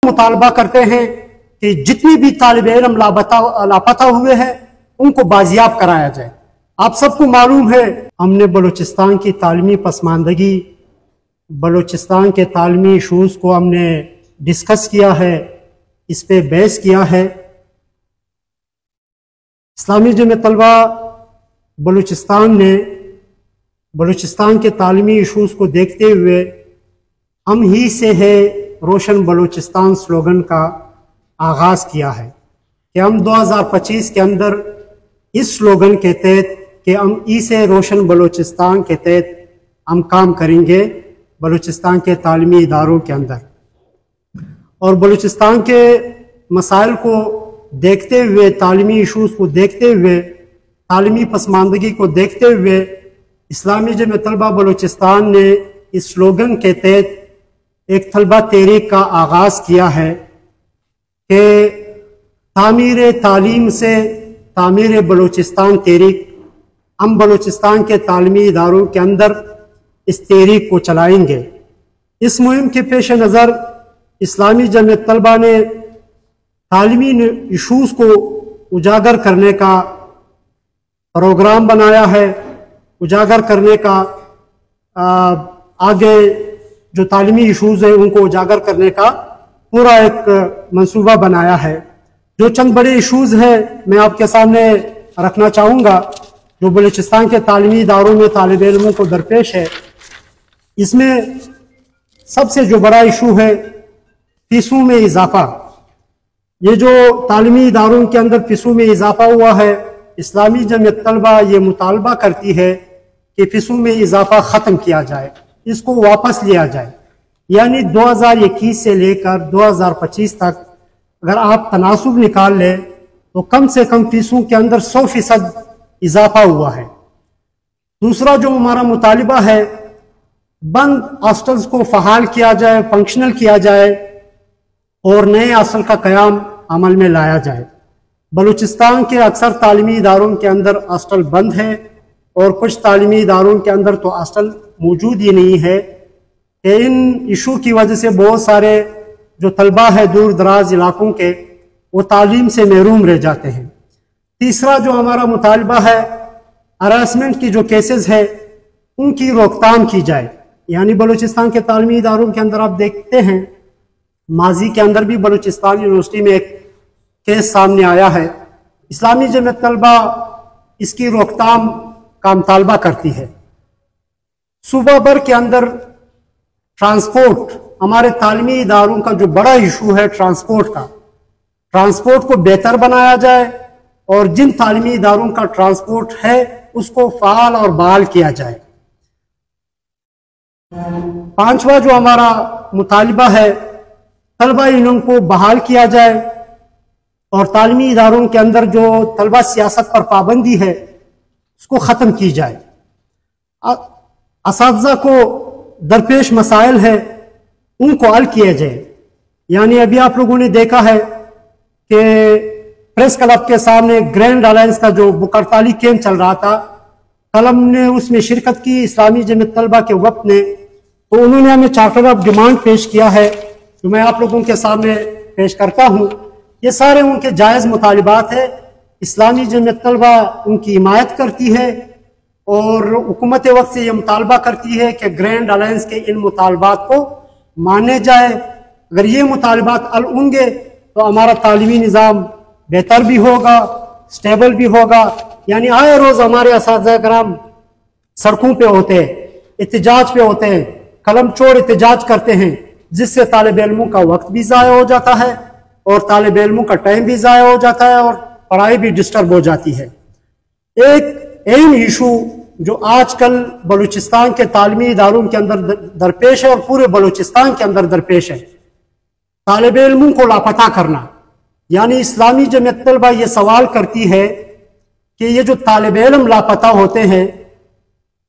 मुतालबा करते हैं कि जितनी भी तालिब इल्म लापता हुए हैं उनको बाजियाब कराया जाए। आप सबको मालूम है, हमने बलूचिस्तान की तालीमी पसमानदगी, बलूचिस्तान के तालीमी इशूज़ को हमने डिस्कस किया है, इस पे बहस किया है। इस्लामी जमीयत तलबा बलूचिस्तान ने बलूचिस्तान के तालीमी इशूज़ को देखते हुए हम ही से है रोशन बलूचिस्तान स्लोगन का आगाज़ किया है कि हम 2025 के अंदर इस स्लोगन के तहत कि हम ई से रोशन बलूचिस्तान के तहत हम काम करेंगे बलूचिस्तान के तालीमी इदारों के अंदर। और बलूचिस्तान के मसाइल को देखते हुए, तालीमी इशूज़ को देखते हुए, तालीमी पसमानदगी को देखते हुए इस्लामी जमीयत तलबा बलूचिस्तान ने इस स्लोगन के तहत एक तलबा तहरीक का आगाज़ किया है कि तामीर तालीम से तामीर बलूचिस्तान तहरीक। हम बलूचिस्तान के तालीमी इदारों के अंदर इस तहरीक को चलाएंगे। इस मुहिम के पेश नज़र इस्लामी जमीयत तलबा ने तालीमी इशूज़ को उजागर करने का प्रोग्राम बनाया है, उजागर करने का आगे जो तालीमी इशूज़ हैं उनको उजागर करने का पूरा एक मंसूबा बनाया है। जो चंद बड़े इशूज़ हैं मैं आपके सामने रखना चाहूँगा जो बलूचिस्तान के तालीमी इदारों में तालिब इल्मों को दरपेश है। इसमें सबसे जो बड़ा इशू है फीसों में इजाफा। ये जो तालीमी इदारों के अंदर फीसों में इजाफा हुआ है, इस्लामी जमीयत तलबा ये मुतालबा करती है कि फीसों में इजाफा ख़त्म किया जाए, इसको वापस लिया जाए। यानी 2021 से लेकर 2025 तक अगर आप तनासुब निकाल लें तो कम से कम फीसों के अंदर 100% इजाफा हुआ है। दूसरा जो हमारा मुतालिबा है, बंद हॉस्टल्स को फहाल किया जाए, फंक्शनल किया जाए और नए हॉस्टल का क़याम अमल में लाया जाए। बलूचिस्तान के अक्सर तालीमी इदारों के अंदर हॉस्टल बंद है और कुछ तालीमी इदारों के अंदर तो हॉस्टल मौजूद ही नहीं है। इन इशू की वजह से बहुत सारे जो तलबा है दूर दराज इलाकों के, वो तालीम से महरूम रह जाते हैं। तीसरा जो हमारा मुतालबा है, हरासमेंट की जो केसेस है उनकी रोकथाम की जाए। यानी बलूचिस्तान के तालीमी इदारों के अंदर आप देखते हैं, माजी के अंदर भी बलूचिस्तान यूनिवर्सिटी में एक केस सामने आया है। इस्लामी जमीयत तलबा इसकी रोकथाम का मुतालबा करती है। सूबा भर के अंदर ट्रांसपोर्ट, हमारे तालीमी इदारों का जो बड़ा इशू है ट्रांसपोर्ट का, ट्रांसपोर्ट को बेहतर बनाया जाए और जिन तालीमी इदारों का ट्रांसपोर्ट है उसको फ़ाल और बहाल किया जाए। पांचवा जो हमारा मुतालिबा है, तलबा यूनियन को बहाल किया जाए और तालीमी इदारों के अंदर जो तलबा सियासत पर पाबंदी है उसको ख़त्म की जाए। असातिज़ा को दरपेश मसाइल है उनको हल किया जाए। यानी अभी आप लोगों ने देखा है कि प्रेस क्लब के सामने ग्रैंड अलायंस का जो बुकरताली कैंप चल रहा था, कल हमने उसमें शिरकत की इस्लामी जमीयत तलबा के वक्त ने, तो उन्होंने हमें चार्टर ऑफ डिमांड पेश किया है जो मैं आप लोगों के सामने पेश करता हूँ। ये सारे उनके जायज़ मुतालिबात है। इस्लामी जमीयत तलबा उनकी हिमायत करती है और हुकूमत वक्त से ये मुतालबा करती है कि ग्रैंड अलायंस के इन मुतालबात को माने जाए। अगर ये मुतालबात हल होंगे तो हमारा तालीमी निज़ाम बेहतर भी होगा, स्टेबल भी होगा। यानी आए रोज़ हमारे असातिज़ा कराम सड़कों पे होते हैं, एहतजाज पे होते हैं, कलम चोर एहतजाज करते हैं, जिससे तालिब इल्मों का वक्त भी ज़ाया हो जाता है और तालिब इल्मों का टाइम भी ज़ाया हो जाता है और पढ़ाई भी डिस्टर्ब हो जाती है। एक अहम इशू जो आजकल बलूचिस्तान के तालीमी इदारों के अंदर दरपेश है और पूरे बलूचिस्तान के अंदर दरपेश है, तालिब इल्मों को लापता करना। यानी इस्लामी जमीयत तलबा ये सवाल करती है कि ये जो तालिब इल्म लापता होते हैं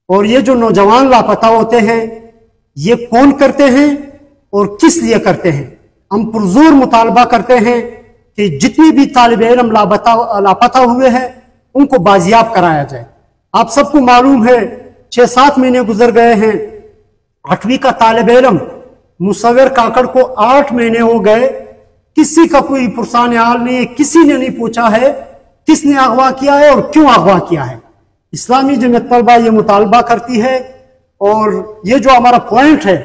और ये जो नौजवान लापता होते हैं, ये कौन करते हैं और किस लिए करते हैं। हम पुरजोर मुतालबा करते हैं कि जितनी भी तालिब इल्म लापता हुए हैं उनको बाजियाब कराया जाए। आप सबको मालूम है 6-7 महीने गुजर गए हैं, 8वीं का तालिब इल्म मुसव्विर काकड़ को 8 महीने हो गए किसी का कोई पुरसान हाल नहीं है, किसी ने नहीं पूछा है किसने अगवा किया है और क्यों अगवा किया है। इस्लामी जमीयत तलबा ये मुतालबा करती है और ये जो हमारा पॉइंट है,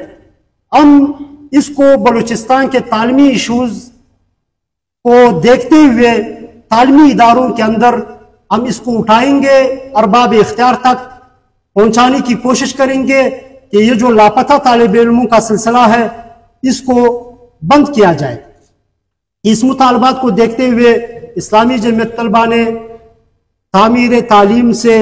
हम इसको बलूचिस्तान के तालीमी इशूज को देखते हुए तालीमी इदारों के अंदर हम इसको उठाएंगे, अरबाब इख्तियार तक पहुंचाने की कोशिश करेंगे कि ये जो लापता तालिब इल्मों का सिलसिला है इसको बंद किया जाए। इस मुतालबात को देखते हुए इस्लामी जमीयत तलबा ने तामीर तालीम से